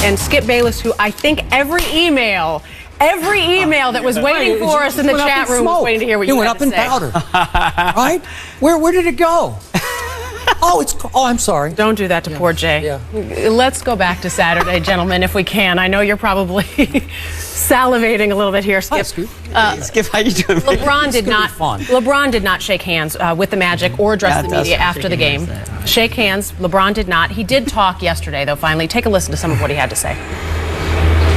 and Skip Bayless, who I think every email that was waiting for us in the chat room was waiting to hear what you had to say. It went up in powder. Right? Where did it go? Oh, I'm sorry. Don't do that to poor Jay. Yeah. Let's go back to Saturday, gentlemen, if we can. I know you're probably salivating a little bit here, Skip. Hi, Skip. Skip, how you doing? LeBron did not shake hands with the Magic or address the media after the game. Shake hands. LeBron did not. He did talk yesterday, though. Finally, take a listen to some of what he had to say.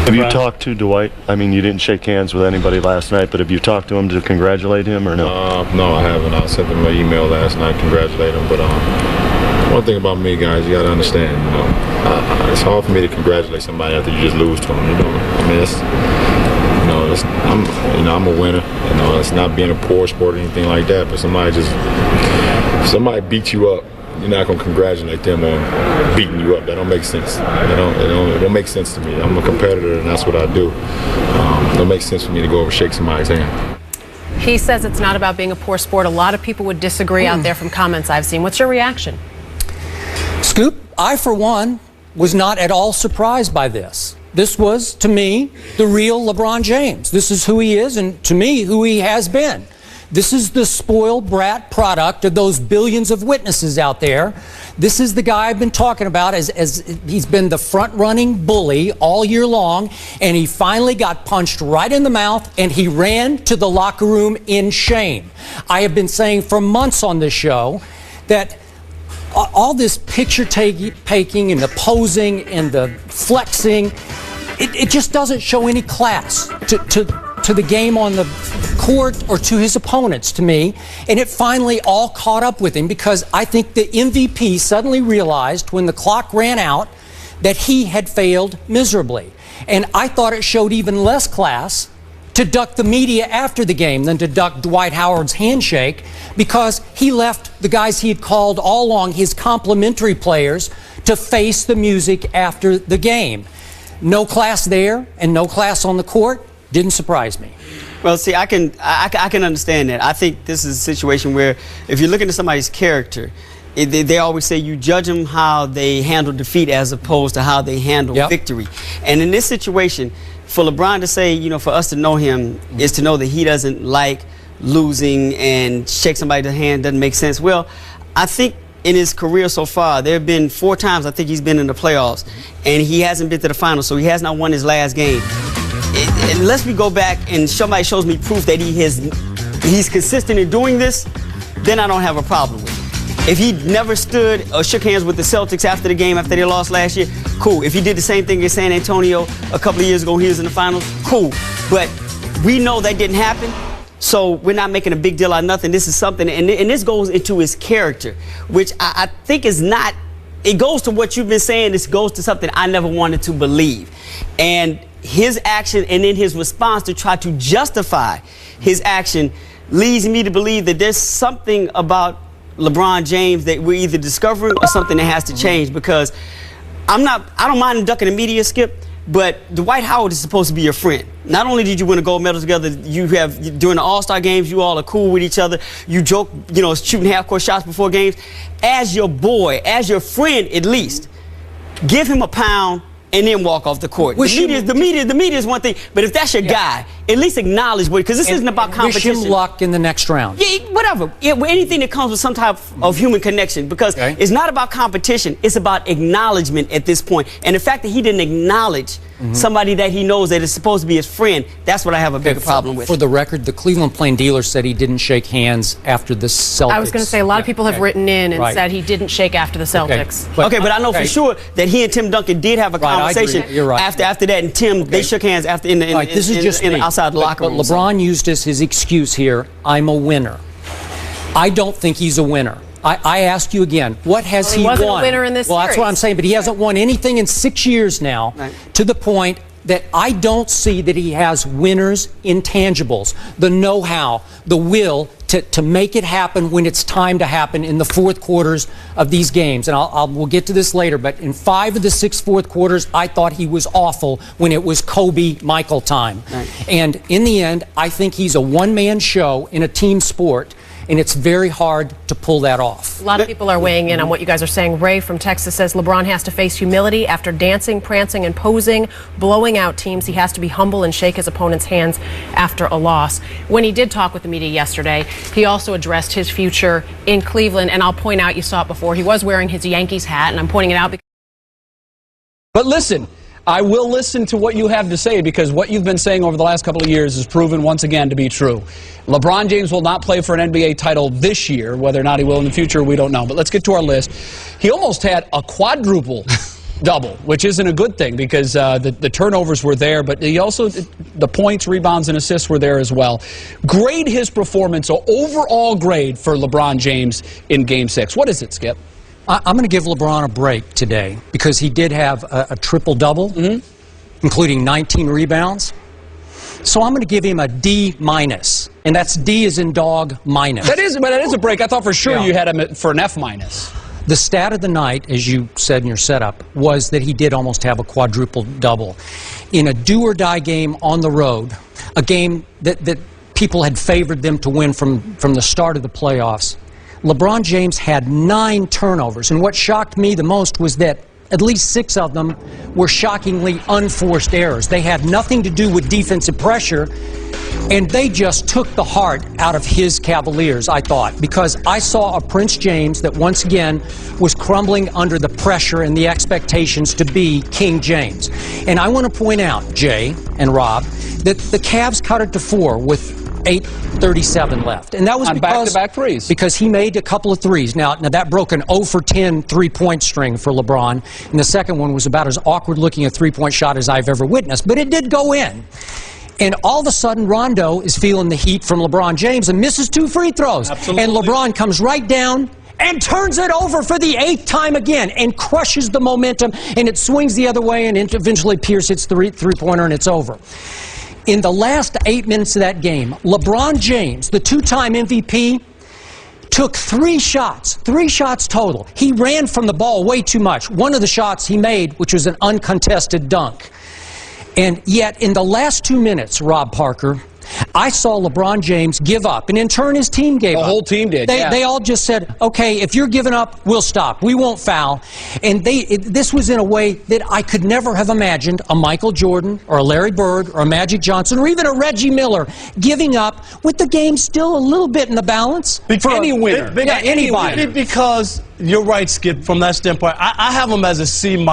Have you talked to Dwight? I mean, you didn't shake hands with anybody last night, but have you talked to him to congratulate him or no? No, I haven't. I sent him an email last night, congratulate him. But one thing about me, guys, you got to understand, it's hard for me to congratulate somebody after you just lose to them. I mean, I'm a winner. It's not being a poor sport or anything like that. But somebody beat you up, you're not going to congratulate them on beating you up. That don't make sense. It don't make sense to me. I'm a competitor, and that's what I do. It don't make sense for me to go over and shake somebody's hand. He says it's not about being a poor sport. A lot of people would disagree out there from comments I've seen. What's your reaction? Scoop, I, for one, was not at all surprised by this. This was, to me, the real LeBron James. This is who he is, and to me, who he has been. This is the spoiled brat product of those billions of witnesses out there. This is the guy I've been talking about as he's been the front-running bully all year long, and he finally got punched right in the mouth, and he ran to the locker room in shame. I have been saying for months on this show that all this picture-taking and the posing and the flexing, it just doesn't show any class to the game on the court or to his opponents, to me. And it finally all caught up with him because I think the MVP suddenly realized when the clock ran out that he had failed miserably. And I thought it showed even less class to duck the media after the game than to duck Dwight Howard's handshake, because he left the guys he had called all along his complimentary players to face the music after the game. No class there and no class on the court didn't surprise me. Well, see, I can understand that. I think this is a situation where if you're looking at somebody's character, they always say you judge them how they handle defeat as opposed to how they handle victory. And in this situation, for LeBron to say, for us to know him is to know that he doesn't like losing and shake somebody's hand doesn't make sense. Well, I think in his career so far, there have been 4 times I think he's been in the playoffs, and he hasn't been to the finals, so he has not won his last game. Unless we go back and somebody shows me proof that he's consistent in doing this, then I don't have a problem with it. If he never stood or shook hands with the Celtics after the game, after they lost last year, cool. If he did the same thing in San Antonio a couple of years ago, he was in the finals, cool. But we know that didn't happen, so we're not making a big deal out of nothing. This is something, and this goes into his character, which I think is not, it goes to what you've been saying, this goes to something I never wanted to believe. And his action and then his response to try to justify his action leads me to believe that there's something about LeBron James that we're either discovering or something that has to change, because I don't mind ducking the media, Skip, but Dwight Howard is supposed to be your friend. Not only did you win a gold medal together, during the All-Star games, you all are cool with each other. You joke, shooting half-court shots before games. As your boy, as your friend at least, give him a pound and then walk off the court. The media is one thing, but if that's your guy, at least acknowledge what, because this isn't about competition. Wish him luck in the next round. Yeah, whatever. Anything that comes with some type of human connection, because it's not about competition, it's about acknowledgement at this point. And the fact that he didn't acknowledge somebody that he knows that is supposed to be his friend, that's what I have a bigger problem with. For the record, the Cleveland Plain Dealer said he didn't shake hands after the Celtics. I was going to say, a lot of people have written in and said he didn't shake after the Celtics. But I know for sure that he and Tim Duncan did have a conversation after that, and Tim, they shook hands after outside the locker room. But LeBron used as his excuse here, I'm a winner. I don't think he's a winner. I ask you again, what has he won? He wasn't a winner in this series. That's what I'm saying, but he hasn't won anything in 6 years now, to the point that I don't see that he has winners' intangibles, the know-how, the will to make it happen when it's time to happen in the fourth quarters of these games. And we'll get to this later, but in 5 of the 6 fourth quarters, I thought he was awful when it was Kobe-Michael time. And in the end, I think he's a one-man show in a team sport. and it's very hard to pull that off. A lot of people are weighing in on what you guys are saying. Ray from Texas says LeBron has to face humility after dancing, prancing, and posing, blowing out teams. He has to be humble and shake his opponent's hands after a loss. When he did talk with the media yesterday, he also addressed his future in Cleveland. And I'll point out, you saw it before, he was wearing his Yankees hat, and I'm pointing it out because... But listen, I will listen to what you have to say, because what you've been saying over the last couple of years is proven once again to be true. LeBron James will not play for an NBA title this year. Whether or not he will in the future, we don't know. But let's get to our list. He almost had a quadruple double, which isn't a good thing, because the turnovers were there, but he also, the points, rebounds, and assists were there as well. Grade his performance, so overall grade for LeBron James in Game 6. What is it, Skip? I'm going to give LeBron a break today because he did have a triple-double, including 19 rebounds. So I'm going to give him a D-, and that's D as in dog minus. That is a break. I thought for sure you had him for an F-. The stat of the night, as you said in your setup, was that he did almost have a quadruple-double. In a do-or-die game on the road, a game that people had favored them to win from the start of the playoffs, LeBron James had 9 turnovers, and what shocked me the most was that at least 6 of them were shockingly unforced errors. They had nothing to do with defensive pressure, and they just took the heart out of his Cavaliers, I thought, because I saw a Prince James that once again was crumbling under the pressure and the expectations to be King James. And I want to point out, Jay and Rob, that the Cavs cut it to 4 with 8:37 left, and that was on back-to-back threes, because he made a couple of threes. Now that broke an 0 for 10 three-point string for LeBron, and the second one was about as awkward-looking a three-point shot as I've ever witnessed, but it did go in. And all of a sudden, Rondo is feeling the heat from LeBron James and misses 2 free throws. Absolutely. And LeBron comes right down and turns it over for the 8th time again and crushes the momentum, and it swings the other way, and eventually Pierce hits the three-pointer, and it's over. In the last 8 minutes of that game, LeBron James, the 2-time MVP, took 3 shots total. He ran from the ball way too much. One of the shots he made, which was an uncontested dunk. And yet, in the last 2 minutes, Rob Parker, I saw LeBron James give up, and in turn his team gave up. The whole team did, They all just said, okay, if you're giving up, we'll stop. We won't foul. And this was in a way that I could never have imagined a Michael Jordan or a Larry Bird or a Magic Johnson or even a Reggie Miller giving up with the game still a little bit in the balance. For any winner. Anybody. Because you're right, Skip, from that standpoint. I have him as a C-,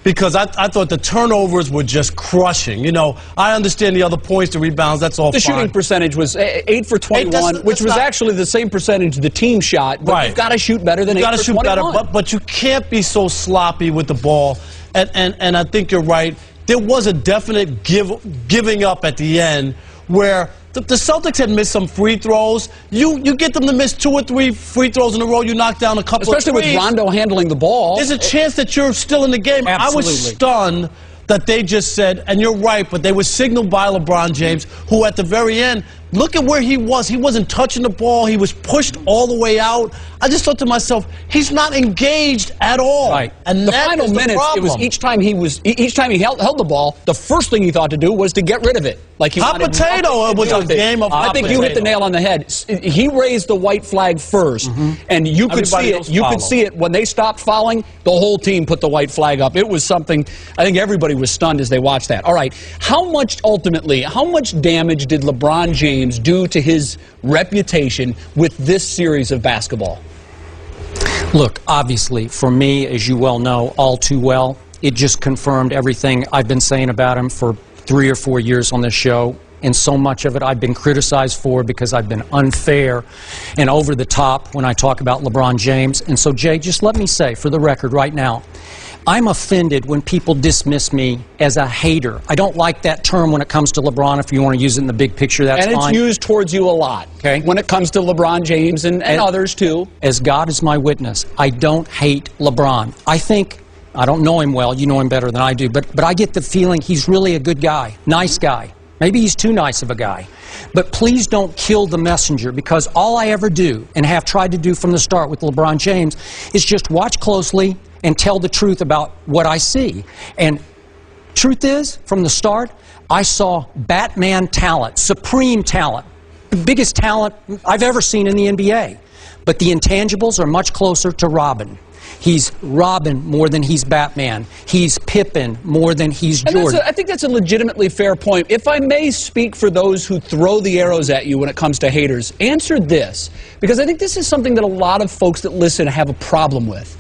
because I thought the turnovers were just crushing. You know, I understand the other points, the rebounds, that's all The fine. shooting percentage was 8 for 21, which was actually the same percentage the team shot, but you've got to shoot better than 8 for 21. You've got to shoot better, but you can't be so sloppy with the ball. And I think you're right. There was a definite giving up at the end where the Celtics had missed some free throws. You get them to miss 2 or 3 free throws in a row, you knock down a couple Especially of threes. with Rondo handling the ball. There's a chance that you're still in the game. Absolutely. I was stunned that they just said, and you're right, but they were signaled by LeBron James, who at the very end, look at where he was. He wasn't touching the ball. He was pushed all the way out. I just thought to myself, he's not engaged at all. Right. And the that final was the minutes, problem. it was each time he held the ball, the first thing he thought to do was to get rid of it. Like he Hot wanted potato. It was a game of hot I think you hit the nail on the head. He raised the white flag first, and you could see it. You could see it when they stopped fouling. The whole team put the white flag up. It was something. I think everybody was stunned as they watched that. All right, how much damage did LeBron James do to his reputation with this series of basketball? Look, obviously, for me, as you well know, all too well, it just confirmed everything I've been saying about him for 3 or 4 years on this show. And so much of it I've been criticized for because I've been unfair and over the top when I talk about LeBron James. And so, Jay, just let me say, for the record right now, I'm offended when people dismiss me as a hater. I don't like that term when it comes to LeBron. If you want to use it in the big picture, that's fine. And it's used towards you a lot, okay, when it comes to LeBron James and others, too. As God is my witness, I don't hate LeBron. I don't know him well. You know him better than I do. But I get the feeling he's really a good guy, nice guy. Maybe he's too nice of a guy. But please don't kill the messenger, because all I ever do, and have tried to do from the start with LeBron James, is just watch closely and tell the truth about what I see. And truth is, from the start, I saw Batman talent, supreme talent, biggest talent I've ever seen in the NBA. But the intangibles are much closer to Robin. He's Robin more than he's Batman. He's Pippen more than he's Jordan. I think that's a legitimately fair point. If I may speak for those who throw the arrows at you when it comes to haters, answer this, because I think this is something that a lot of folks that listen have a problem with.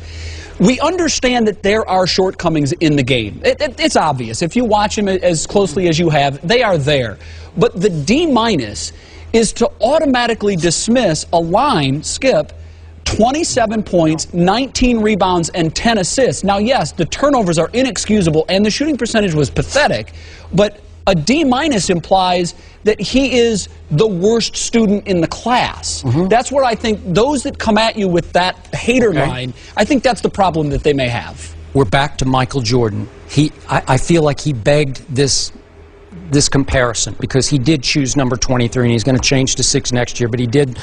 We understand that there are shortcomings in the game. It's obvious. If you watch them as closely as you have, they are there. But the D- is to automatically dismiss a line, Skip, 27 points, 19 rebounds, and 10 assists. Now, yes, the turnovers are inexcusable, and the shooting percentage was pathetic, but a D- implies that he is the worst student in the class. That's where I think those that come at you with that hater line, I think that's the problem that they may have. We're back to Michael Jordan. I feel like he begged this comparison because he did choose number 23 and he's going to change to 6 next year, but he did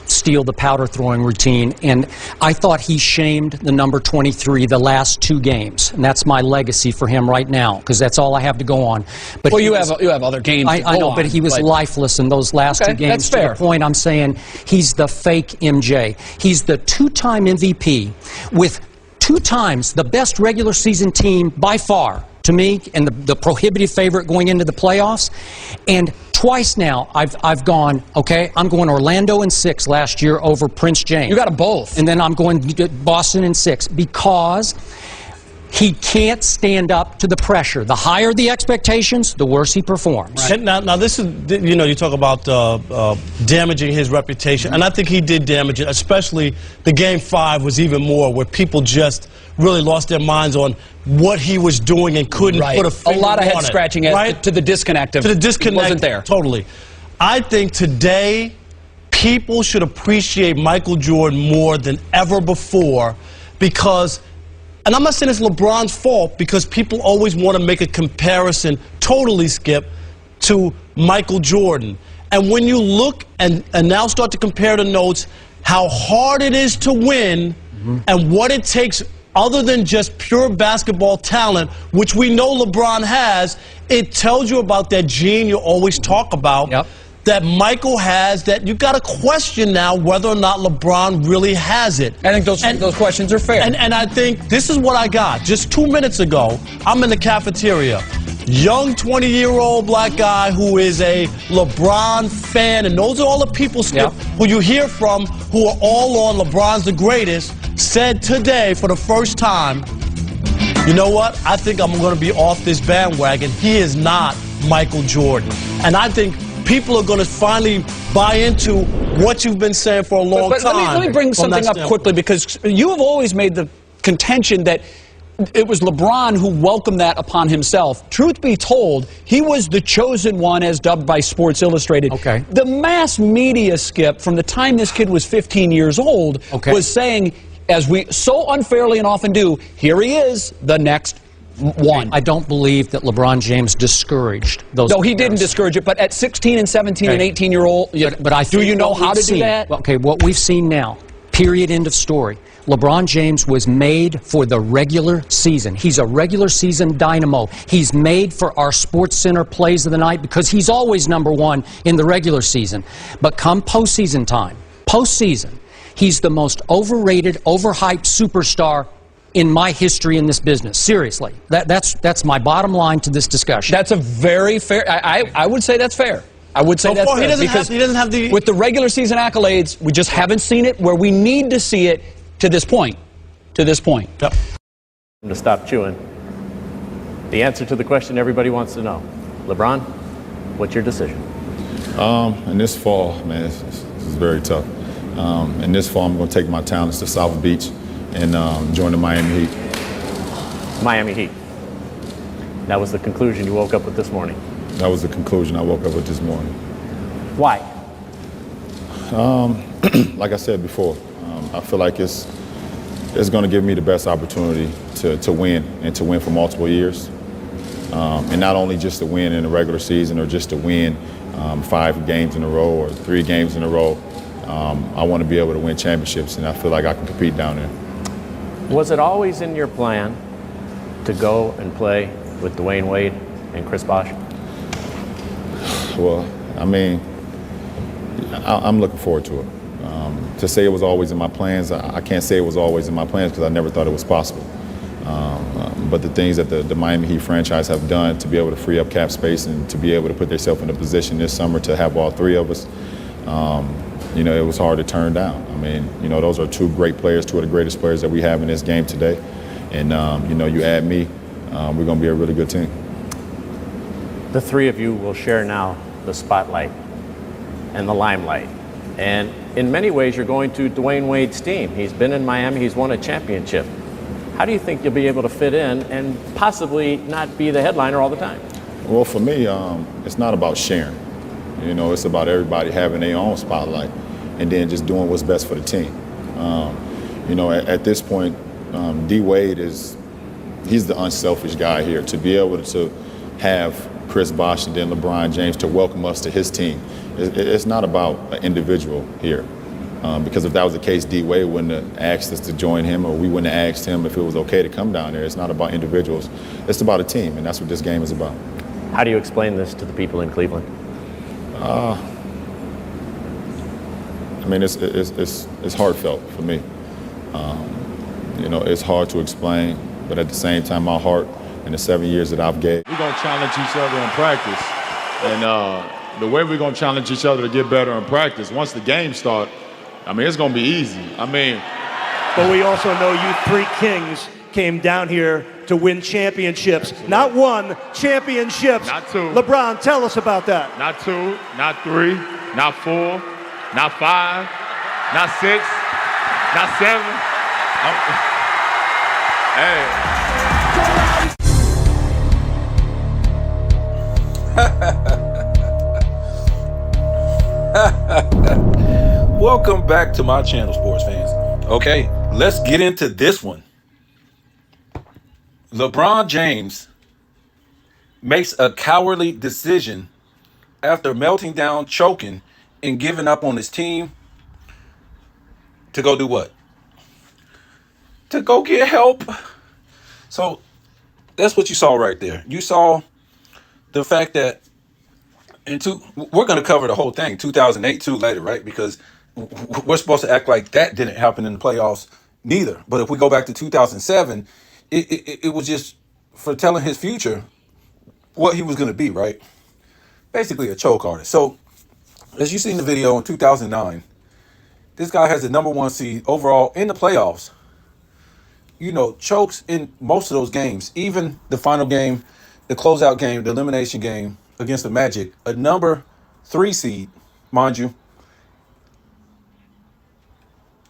steal the powder throwing routine, and I thought he shamed the number 23 the last 2 games, and that's my legacy for him right now because that's all I have to go on. But well, you have other games to I know, go but on, he was lifeless in those last 2 games. That's fair. To the point I'm saying he's the fake MJ. He's the 2-time MVP with 2 times the best regular season team by far to me, and the prohibitive favorite going into the playoffs. And twice now I've gone, okay, I'm going Orlando in 6 last year over Prince James. You got them both. And then I'm going Boston in 6 because he can't stand up to the pressure. The higher the expectations, the worse he performs. Right. Now this is, you know, you talk about damaging his reputation, and I think he did damage it, especially the Game 5 was even more, where people just really lost their minds on what he was doing and couldn't put a finger on it. A lot of head scratching to the disconnect of to the disconnect. It wasn't there. Totally. I think today people should appreciate Michael Jordan more than ever before because, and I'm not saying it's LeBron's fault, because people always want to make a comparison, totally, Skip, to Michael Jordan. And when you look and now start to compare the notes, how hard it is to win and what it takes other than just pure basketball talent, which we know LeBron has, it tells you about that gene you always talk about. That Michael has, that you got to question now whether or not LeBron really has it. I think those questions are fair. And I think this is what I got. Just 2 minutes ago, I'm in the cafeteria. Young 20-year-old black guy who is a LeBron fan, and those are all the people, Skip, who you hear from who are all on LeBron's the greatest, said today for the first time, you know what? I think I'm going to be off this bandwagon. He is not Michael Jordan. And I think people are going to finally buy into what you've been saying for a long time. Let me bring something up quickly, because you have always made the contention that it was LeBron who welcomed that upon himself. Truth be told, he was the chosen one, as dubbed by Sports Illustrated. The mass media, Skip, from the time this kid was 15 years old, was saying, as we so unfairly and often do, here he is, the next one. I don't believe that LeBron James discouraged those. No, he didn't discourage it, but at 16 and 17 and 18-year-old, but I do you know how to do that? Okay, what we've seen now, period, end of story. LeBron James was made for the regular season. He's a regular season dynamo. He's made for our Sports Center plays of the night because he's always #1 in the regular season. But come postseason time, he's the most overrated, overhyped superstar in my history in this business. Seriously. That's my bottom line to this discussion. That's a very fair, I would say that's fair. I would say that's fair. He doesn't have the... With the regular season accolades, we just haven't seen it where we need to see it to this point. Yep. To stop chewing. The answer to the question everybody wants to know. LeBron, what's your decision? In this fall, man, this is very tough. In this fall, I'm going to take my talents to South Beach and join the Miami Heat. Miami Heat. That was the conclusion you woke up with this morning. That was the conclusion I woke up with this morning. Why? Like I said before, I feel like it's going to give me the best opportunity to win, and to win for multiple years. And not only just to win in the regular season or just to win 5 games in a row or 3 games in a row. I want to be able to win championships, and I feel like I can compete down there. Was it always in your plan to go and play with Dwayne Wade and Chris Bosh? Well, I mean, I'm looking forward to it. To say it was always in my plans, I can't say it was always in my plans because I never thought it was possible. But the things that the Miami Heat franchise have done to be able to free up cap space and to be able to put themselves in a position this summer to have all three of us, it was hard to turn down. I mean, those are two great players, two of the greatest players that we have in this game today. And, you add me, we're going to be a really good team. The three of you will share now the spotlight and the limelight. And in many ways, you're going to Dwayne Wade's team. He's been in Miami. He's won a championship. How do you think you'll be able to fit in and possibly not be the headliner all the time? Well, for me, it's not about sharing. It's about everybody having their own spotlight and then just doing what's best for the team. At this point, D. Wade he's the unselfish guy here. To be able to have Chris Bosh and then LeBron James to welcome us to his team, it's not about an individual here. Because if that was the case, D. Wade wouldn't have asked us to join him, or we wouldn't have asked him if it was okay to come down there. It's not about individuals. It's about a team, and that's what this game is about. How do you explain this to the people in Cleveland? It's heartfelt for me. It's hard to explain, but at the same time, my heart in the 7 years that I've gave. We're going to challenge each other in practice. And the way we're going to challenge each other to get better in practice, once the game starts, it's going to be easy. But we also know you three kings came down here to win championships. Not one, championships. Not two. LeBron, tell us about that. Not two, not three, not four, not five, not six, not seven. Welcome back to my channel, sports fans. Okay, let's get into this one. LeBron James makes a cowardly decision after melting down, choking, and giving up on his team to go do what? To go get help. So that's what you saw right there. You saw the fact that we're going to cover the whole thing, 2008 too later, right? Because we're supposed to act like that didn't happen in the playoffs neither. But if we go back to 2007, it was just for telling his future what he was going to be, right? Basically a choke artist. So as you see in the video in 2009, this guy has the #1 seed overall in the playoffs. Chokes in most of those games, even the final game, the closeout game, the elimination game against the Magic, a #3 seed, mind you.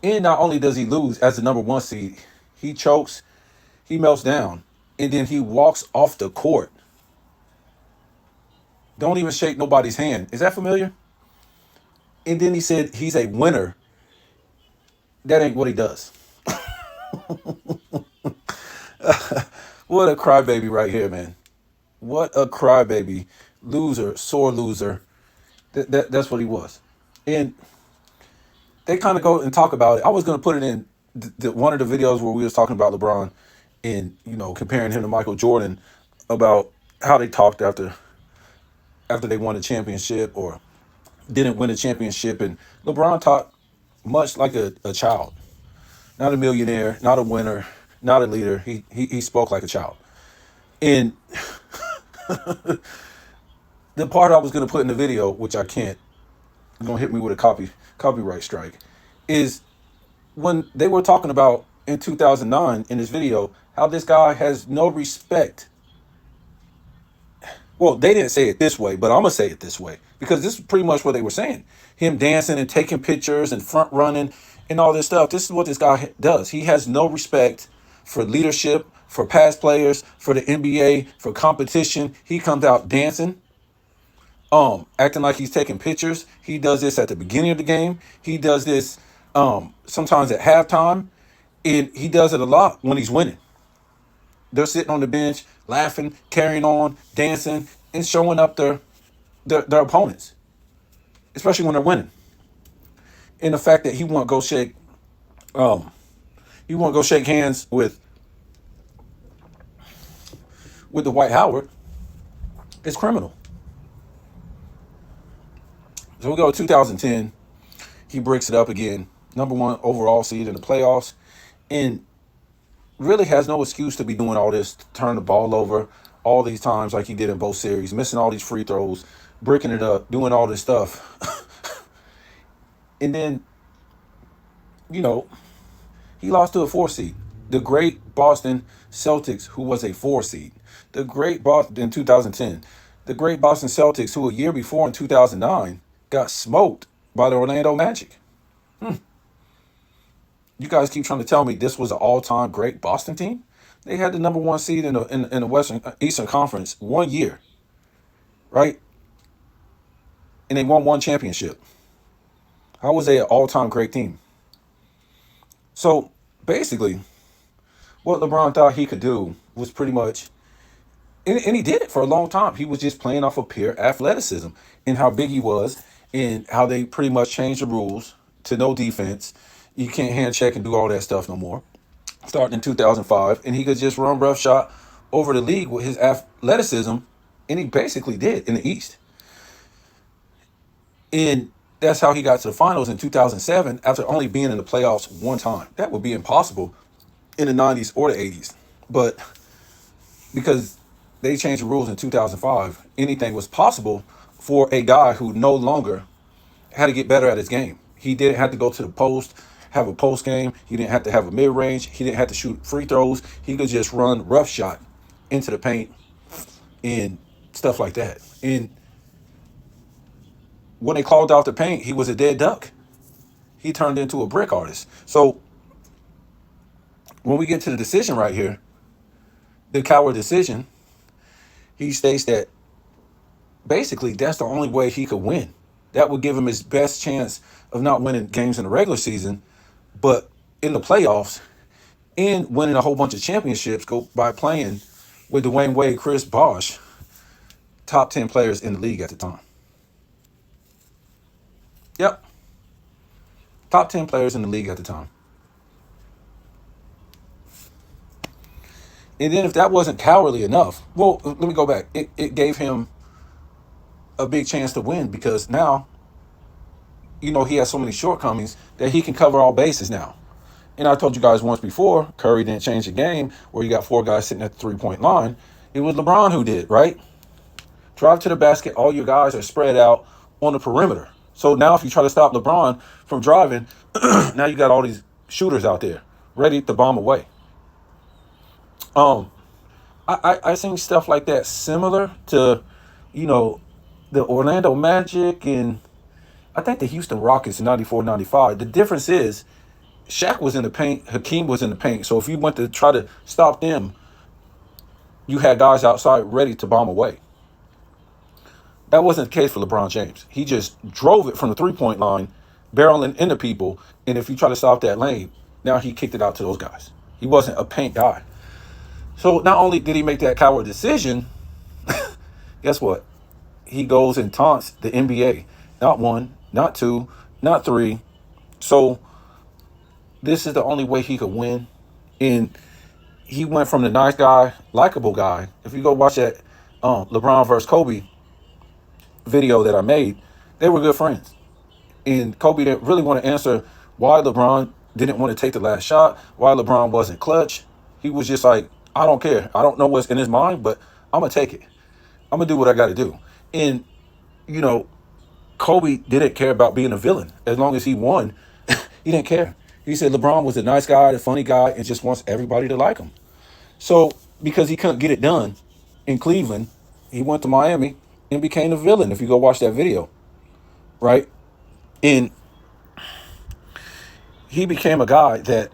And not only does he lose as the #1 seed, he chokes, he melts down, and then he walks off the court. Don't even shake nobody's hand. Is that familiar? And then he said he's a winner. That ain't what he does. What a crybaby right here, man. What a crybaby. Loser, sore loser. That's what he was. And they kind of go and talk about it. I was going to put it in one of the videos where we was talking about LeBron and, comparing him to Michael Jordan about how they talked after they won a championship or didn't win a championship. And LeBron talked much like a child. Not a millionaire, not a winner, not a leader. He spoke like a child. And the part I was going to put in the video, which I can't, you're going to hit me with a copyright strike, is when they were talking about in 2009 in this video, how this guy has no respect. Well, they didn't say it this way, but I'm going to say it this way because this is pretty much what they were saying. Him dancing and taking pictures and front running and all this stuff. This is what this guy does. He has no respect for leadership, for past players, for the NBA, for competition. He comes out dancing, acting like he's taking pictures. He does this at the beginning of the game. He does this sometimes at halftime, and he does it a lot when he's winning. They're sitting on the bench, laughing, carrying on, dancing, and showing up their opponents, especially when they're winning. And the fact that he won't go shake hands with Dwight Howard is criminal. So we go to 2010. He breaks it up again. Number 1 overall seed in the playoffs. And really has no excuse to be doing all this, turn the ball over all these times like he did in both series, missing all these free throws, breaking it up, doing all this stuff. And then, you know, he lost to a 4 seed. The great Boston Celtics, who was a 4 seed. The great Boston in 2010. The great Boston Celtics, who a year before in 2009 got smoked by the Orlando Magic. You guys keep trying to tell me this was an all-time great Boston team? They had the number 1 seed in the Eastern Conference 1 year, right? And they won 1 championship. How was they an all-time great team? So basically, what LeBron thought he could do was pretty much, and he did it for a long time. He was just playing off of pure athleticism and how big he was and how they pretty much changed the rules to no defense. You can't hand check and do all that stuff no more. Starting in 2005, and he could just run roughshod over the league with his athleticism, and he basically did in the East. And that's how he got to the finals in 2007 after only being in the playoffs 1 time. That would be impossible in the 90s or the 80s. But because they changed the rules in 2005, anything was possible for a guy who no longer had to get better at his game. He didn't have to go to the post, have a post game. He didn't have to have a mid-range. He didn't have to shoot free throws. He could just run roughshod into the paint and stuff like that. And when they called out the paint, he was a dead duck. He turned into a brick artist. So when we get to the decision right here, the Coward decision, he states that basically that's the only way he could win. That would give him his best chance of not winning games in the regular season, but in the playoffs and winning a whole bunch of championships go by playing with Dwayne Wade, Chris Bosh, top 10 players in the league at the time. Yep. Top 10 players in the league at the time. And then if that wasn't cowardly enough, well, let me go back. It gave him a big chance to win because now, you know, he has so many shortcomings that he can cover all bases now. And I told you guys once before, Curry didn't change the game where you got 4 guys sitting at the 3-point line. It was LeBron who did, right? Drive to the basket. All your guys are spread out on the perimeter. So now if you try to stop LeBron from driving, now you got all these shooters out there ready to bomb away. I seen stuff like that similar to, you know, the Orlando Magic and I think the Houston Rockets in 94-95. The difference is Shaq was in the paint, Hakeem was in the paint. So if you went to try to stop them, you had guys outside ready to bomb away. That wasn't the case for LeBron James. He just drove it from the 3-point line, barreling into people, and if you try to stop that lane, now he kicked it out to those guys. He wasn't a paint guy. So not only did he make that coward decision, guess what? He goes and taunts the NBA. Not 1, not 2, not 3. So this is the only way he could win. And he went from the nice guy, likable guy. If you go watch that LeBron versus Kobe video that I made, they were good friends. And Kobe didn't really want to answer why LeBron didn't want to take the last shot, why LeBron wasn't clutch. He was just like, I don't care. I don't know what's in his mind, but I'm going to take it. I'm going to do what I got to do. And, you know, Kobe didn't care about being a villain. As long as he won, he didn't care. He said LeBron was a nice guy, a funny guy, and just wants everybody to like him. So because he couldn't get it done in Cleveland, he went to Miami and became a villain, if you go watch that video, right? And he became a guy that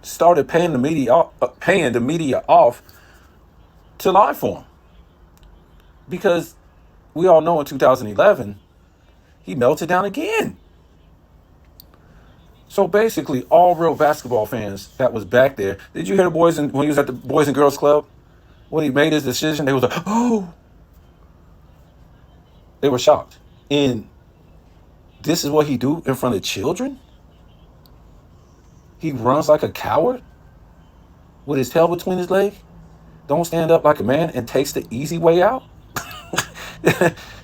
started paying the media off to lie for him. Because we all know in 2011, he melted down again. So basically, all real basketball fans that was back there, did you hear when he was at the Boys and Girls Club? When he made his decision, they was like, oh. They were shocked. And this is what he do in front of children? He runs like a coward with his tail between his legs? Don't stand up like a man and takes the easy way out?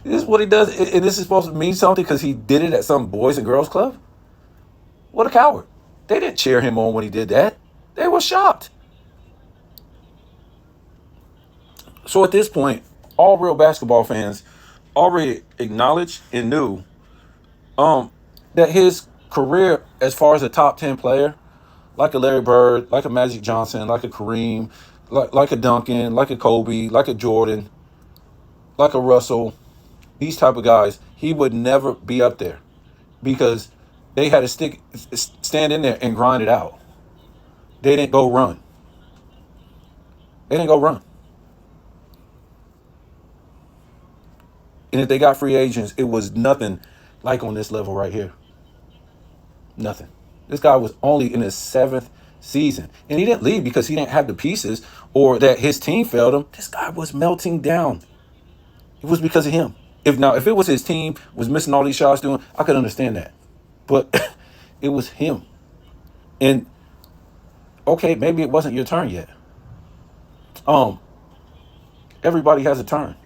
This is what he does, and this is supposed to mean something because he did it at some boys and girls club. What a coward! They didn't cheer him on when he did that. They were shocked. So at this point, all real basketball fans already acknowledged and knew that his career as far as a top 10 player, like a Larry Bird, like a Magic Johnson, like a Kareem, like a Duncan, like a Kobe, like a Jordan, like a Russell, these type of guys, he would never be up there because they had to stand in there and grind it out. They didn't go run. And if they got free agents, it was nothing like on this level right here. Nothing. This guy was only in his 7th season. And he didn't leave because he didn't have the pieces or that his team failed him. This guy was melting down. It was because of him. If it was his team was missing all these shots doing, I could understand that. But it was him. And okay, maybe it wasn't your turn yet. Everybody has a turn.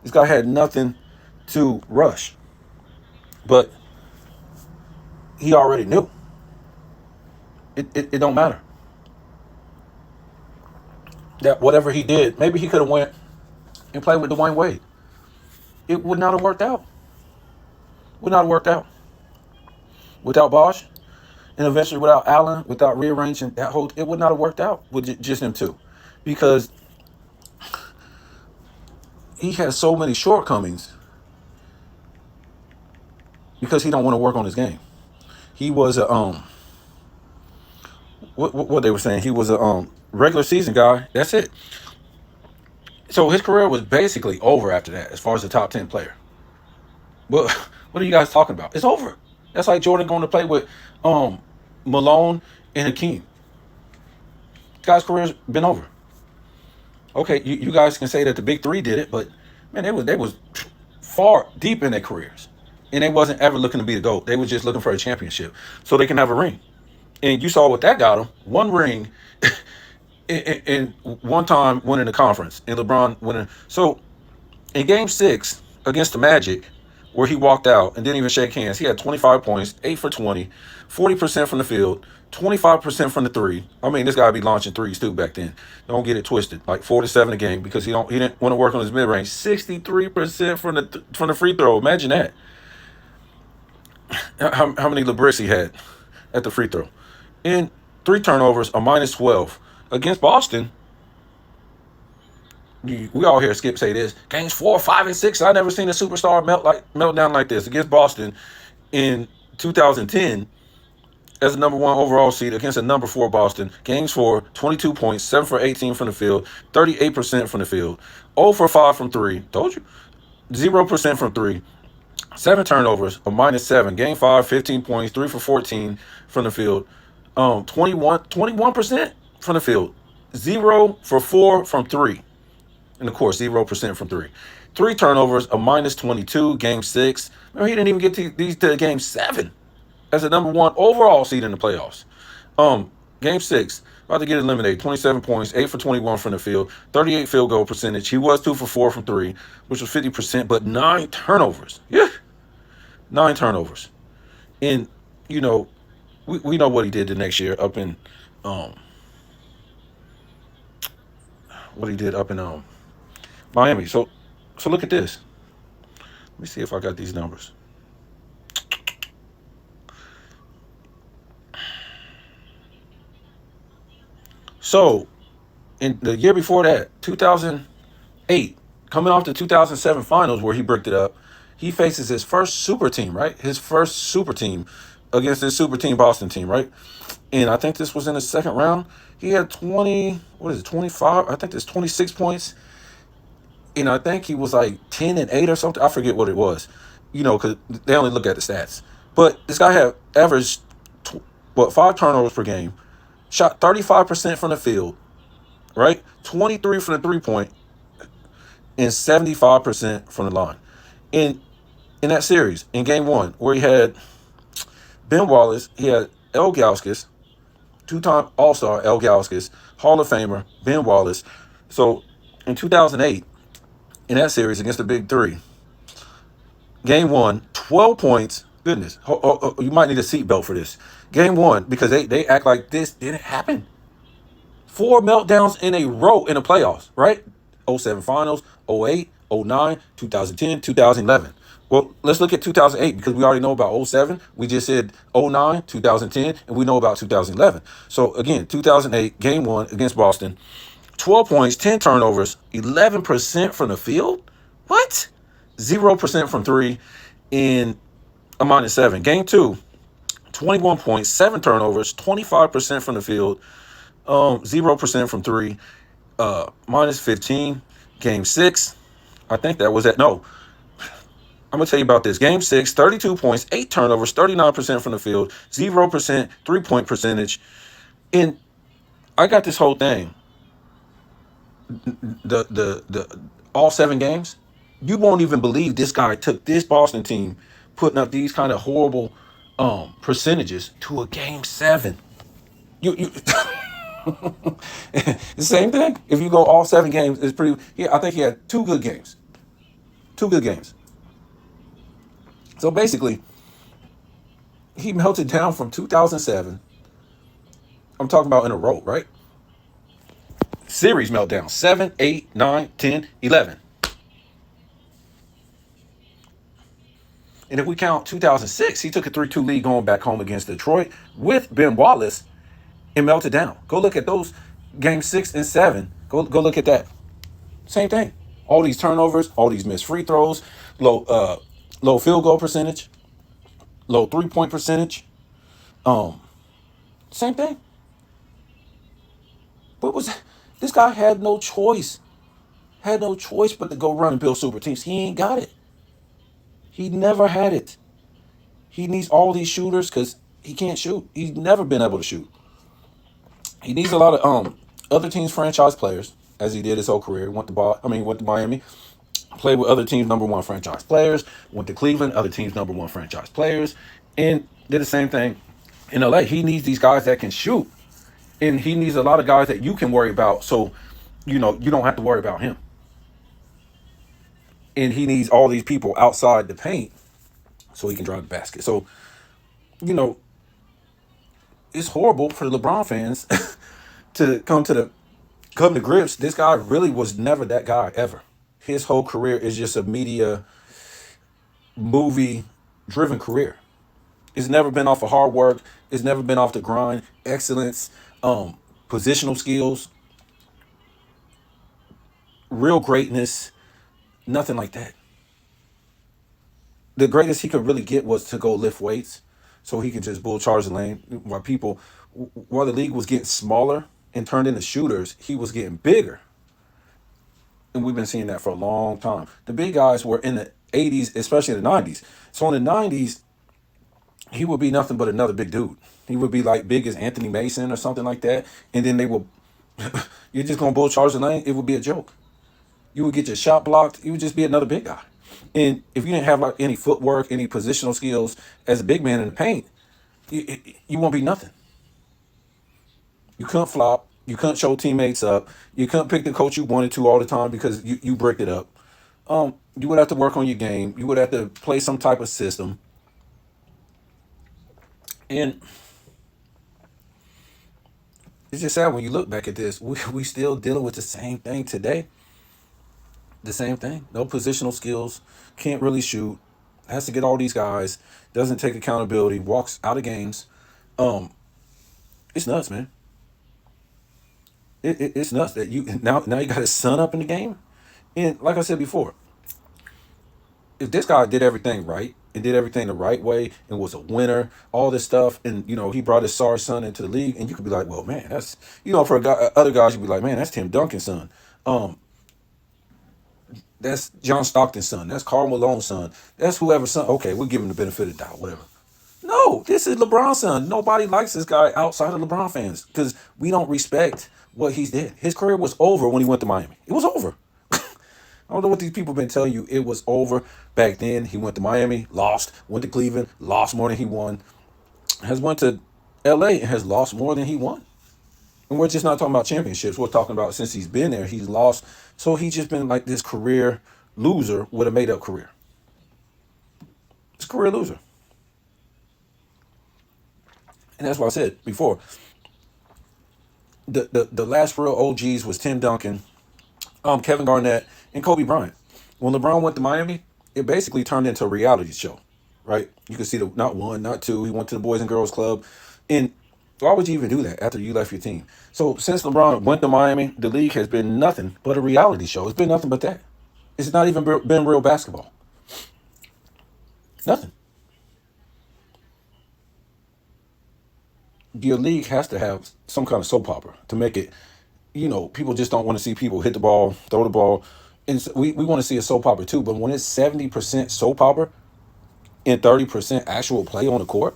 This guy had nothing to rush. But he already knew. It don't matter. That whatever he did, maybe he could have went and played with Dwayne Wade. It would not have worked out. Without Bosh, and eventually without Allen, without rearranging that whole, it would not have worked out with just them two. Because he has so many shortcomings because he don't want to work on his game. He was a what they were saying, he was a regular season guy. That's it. So his career was basically over after that as far as the top 10 player. Well, what are you guys talking about? It's over. That's like Jordan going to play with Malone and Hakeem. Guy's career's been over. Okay, you guys can say that the big three did it, but man, they was far deep in their careers. And they wasn't ever looking to be the GOAT. They was just looking for a championship so they can have a ring. And you saw what that got them. One ring in one time winning the conference and LeBron winning. So in game 6 against the Magic, where he walked out and didn't even shake hands, he had 25 points, 8 for 20, 40% from the field, 25% from the three. I mean, this guy be launching threes too back then. Don't get it twisted. Like 4-7 a game because he didn't want to work on his mid range. 63% from the free throw. Imagine that. How many LeBris he had at the free throw. And 3 turnovers, a -12. Against Boston, we all hear Skip say this, games 4, 5, and 6, I never seen a superstar meltdown like this. Against Boston in 2010, as a number 1 overall seed against a number 4 Boston, games 4, 22 points, 7 for 18 from the field, 38% from the field, 0 for 5 from 3, told you, 0% from 3, 7 turnovers, a -7. Game 5, 15 points, 3 for 14 from the field, 21% from the field, 0 for 4 from 3. And of course, 0% from 3. 3 turnovers, a -22, game 6. Remember, he didn't even get these to game 7 as a number 1 overall seed in the playoffs. Game 6, about to get eliminated, 27 points, 8 for 21 from the field, 38 field goal percentage. He was 2 for 4 from 3, which was 50%, but 9 turnovers. Yeah, 9 turnovers. And, you know, we know what he did the next year up in Miami. So look at this. Let me see if I got these numbers. So in the year before that, 2008, coming off the 2007 finals where he bricked it up, he faces his first super team, right? His first super team against this super team Boston team, right? And I think this was in the second round. He had 25? I think there's 26 points. And I think he was like 10 and 8 or something. I forget what it was, you know, because they only look at the stats. But this guy had averaged, 5 turnovers per game, shot 35% from the field, right? 23 from the 3-point, and 75% from the line. In that series, in game 1, where he had Ben Wallace, he had El Gauskas, 2-time All-Star El Gauskas, Hall of Famer Ben Wallace. So in 2008, in that series against the Big Three, Game 1, 12 points. Goodness, you might need a seatbelt for this. Game 1, because they act like this didn't happen. 4 meltdowns in a row in the playoffs, right? '07 finals, '08, '09, 2010, 2011. Well, let's look at 2008 because we already know about '07. We just said '09, 2010, and we know about 2011. So again, 2008, game 1 against Boston, 12 points, 10 turnovers, 11% from the field. What? 0% from 3 in a -7. Game 2, 21 points, 7 turnovers, 25% from the field, 0% from 3, -15. Game 6, I think that was at, no, I'm going to tell you about this. Game 6, 32 points, 8 turnovers, 39% from the field, 0% three-point percentage. And I got this whole thing. The all 7 games, you won't even believe this guy took this Boston team putting up these kind of horrible percentages to a game 7. You the same thing. If you go all 7 games, it's pretty. Yeah, I think he had 2 good games. 2 good games. So basically, he melted down from 2007. I'm talking about in a row, right? Series meltdown 7, 8, 9, 10, 11. And if we count 2006, he took a 3-2 lead going back home against Detroit with Ben Wallace and melted down. Go look at those games 6 and 7. Go look at that. Same thing. All these turnovers, all these missed free throws, low field goal percentage, low 3-point percentage. Same thing. What was this guy had no choice. Had no choice but to go run and build super teams. He ain't got it. He never had it. He needs all these shooters because he can't shoot. He's never been able to shoot. He needs a lot of other teams' franchise players, as he did his whole career. Went to Miami, played with other teams' #1 franchise players. Went to Cleveland, other teams' #1 franchise players, and did the same thing in LA. He needs these guys that can shoot, and he needs a lot of guys that you can worry about. So, you don't have to worry about him. And he needs all these people outside the paint so he can drive the basket. So, it's horrible for the LeBron fans to come to grips. This guy really was never that guy ever. His whole career is just a media, movie-driven career. It's never been off of hard work. It's never been off the grind, excellence, positional skills, real greatness. Nothing like that. The greatest he could really get was to go lift weights so he could just bull charge the lane. While the league was getting smaller and turned into shooters, he was getting bigger. And we've been seeing that for a long time. The big guys were in the 80s, especially in the 90s. So in the 90s, he would be nothing but another big dude. He would be like big as Anthony Mason or something like that. And then they will, you're just going to bull charge the lane. It would be a joke. You would get your shot blocked. You would just be another big guy. And if you didn't have like any footwork, any positional skills as a big man in the paint, you won't be nothing. You couldn't flop. You couldn't show teammates up. You couldn't pick the coach you wanted to all the time because you bricked it up. You would have to work on your game. You would have to play some type of system. And it's just sad when you look back at this. We still dealing with the same thing today. The same thing. No positional skills. Can't really shoot. Has to get all these guys. Doesn't take accountability. Walks out of games. It's nuts, man. It's nuts that you now you got his son up in the game. And like I said before, if this guy did everything right and did everything the right way and was a winner, all this stuff, and he brought his sorry son into the league, and you could be like, well, man, that's for other guys, you'd be like, man, that's Tim Duncan's son. That's John Stockton's son. That's Karl Malone's son. That's whoever's son. Okay, we'll give him the benefit of the doubt, whatever. No, this is LeBron's son. Nobody likes this guy outside of LeBron fans because we don't respect what he's did. His career was over when he went to Miami. It was over. I don't know what these people have been telling you. It was over back then. He went to Miami, lost. Went to Cleveland, lost more than he won. Has went to LA and has lost more than he won. And we're just not talking about championships. We're talking about since he's been there, he's lost. So he's just been like this career loser with a made-up career. It's a career loser. And that's what I said before. The last real OGs was Tim Duncan, Kevin Garnett, and Kobe Bryant. When LeBron went to Miami, it basically turned into a reality show, right? You could see the not one, not two. He went to the Boys and Girls Club, and why would you even do that after you left your team? So since LeBron went to Miami, the league has been nothing but a reality show. It's been nothing but that. It's not even been real basketball. Nothing. Your league has to have some kind of soap opera to make it, people just don't want to see people hit the ball, throw the ball. And so we want to see a soap opera too, but when it's 70% soap opera and 30% actual play on the court,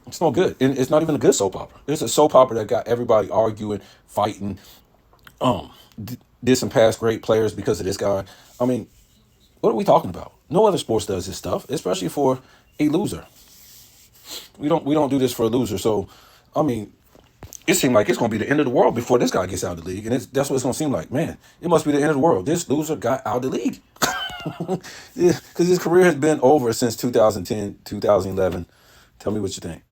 it's no good. And it's not even a good soap opera. It's a soap opera that got everybody arguing, fighting, did some past great players because of this guy. I mean, what are we talking about? No other sports does this stuff, especially for a loser. We don't do this for a loser. So, I mean, it seemed like it's going to be the end of the world before this guy gets out of the league. And that's what it's going to seem like. Man, it must be the end of the world. This loser got out of the league. Because his career has been over since 2010, 2011. Tell me what you think.